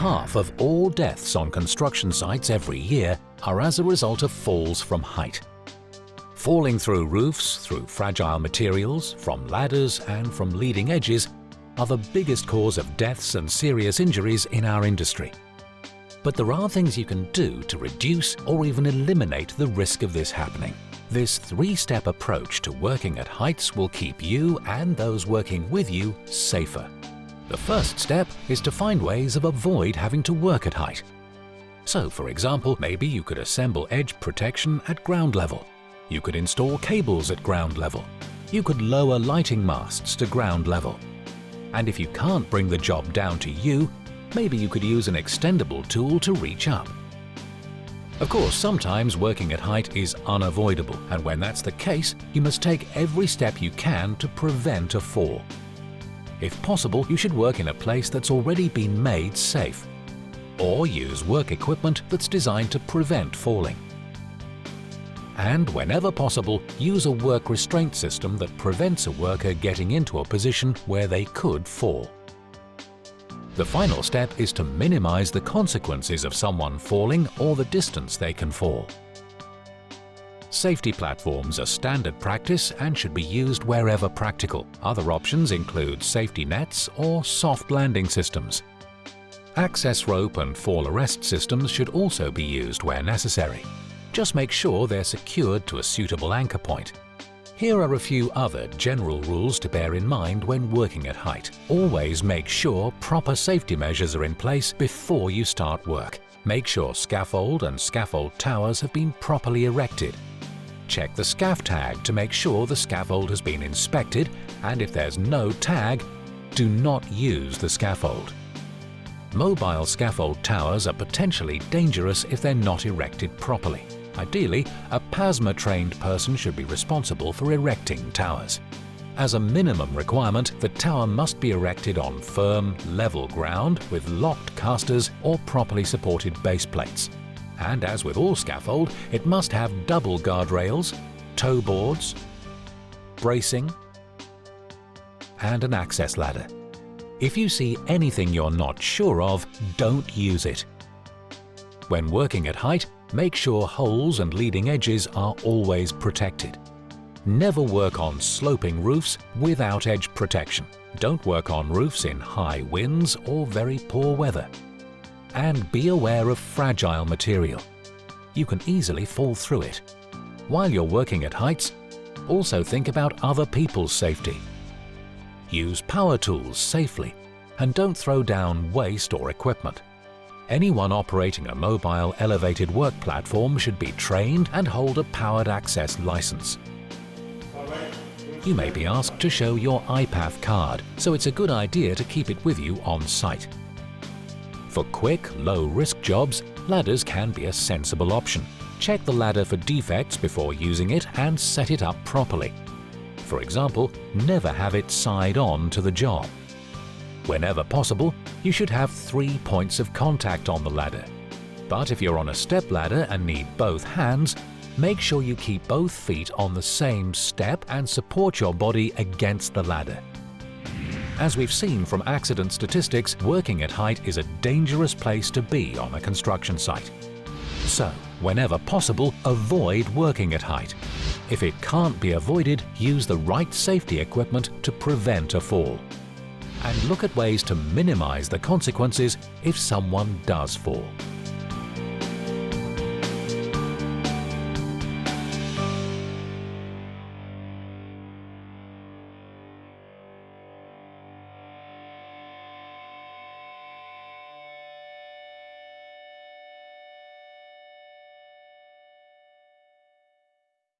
half of all deaths on construction sites every year are as a result of falls from height. Falling through roofs, through fragile materials, from ladders and from leading edges are the biggest cause of deaths and serious injuries in our industry. But there are things you can do to reduce or even eliminate the risk of this happening. This three-step approach to working at heights will keep you and those working with you safer. The first step is to find ways of avoid having to work at height. So, for example, maybe you could assemble edge protection at ground level. You could install cables at ground level. You could lower lighting masts to ground level. And if you can't bring the job down to you, maybe you could use an extendable tool to reach up. Of course, sometimes working at height is unavoidable, and when that's the case, you must take every step you can to prevent a fall. If possible, you should work in a place that's already been made safe, or use work equipment that's designed to prevent falling. And whenever possible, use a work restraint system that prevents a worker getting into a position where they could fall. The final step is to minimize the consequences of someone falling or the distance they can fall. Safety platforms are standard practice and should be used wherever practical. Other options include safety nets or soft landing systems. Access rope and fall arrest systems should also be used where necessary. Just make sure they're secured to a suitable anchor point. Here are a few other general rules to bear in mind when working at height. Always make sure proper safety measures are in place before you start work. Make sure scaffold and scaffold towers have been properly erected. Check the scaff tag to make sure the scaffold has been inspected, and if there's no tag, do not use the scaffold. Mobile scaffold towers are potentially dangerous if they're not erected properly. Ideally, a PASMA-trained person should be responsible for erecting towers. As a minimum requirement, the tower must be erected on firm, level ground with locked casters or properly supported base plates. And as with all scaffold, it must have double guardrails, toe boards, bracing, and an access ladder. If you see anything you're not sure of, don't use it. When working at height, make sure holes and leading edges are always protected. Never work on sloping roofs without edge protection. Don't work on roofs in high winds or very poor weather. And be aware of fragile material. You can easily fall through it. While you're working at heights, also think about other people's safety. Use power tools safely and don't throw down waste or equipment. Anyone operating a mobile elevated work platform should be trained and hold a powered access license. You may be asked to show your IPAF card, so it's a good idea to keep it with you on site. For quick, low-risk jobs, ladders can be a sensible option. Check the ladder for defects before using it and set it up properly. For example, never have it side on to the job. Whenever possible, you should have 3 points of contact on the ladder. But if you're on a step ladder and need both hands, make sure you keep both feet on the same step and support your body against the ladder. As we've seen from accident statistics, working at height is a dangerous place to be on a construction site. So, whenever possible, avoid working at height. If it can't be avoided, use the right safety equipment to prevent a fall. And look at ways to minimize the consequences if someone does fall.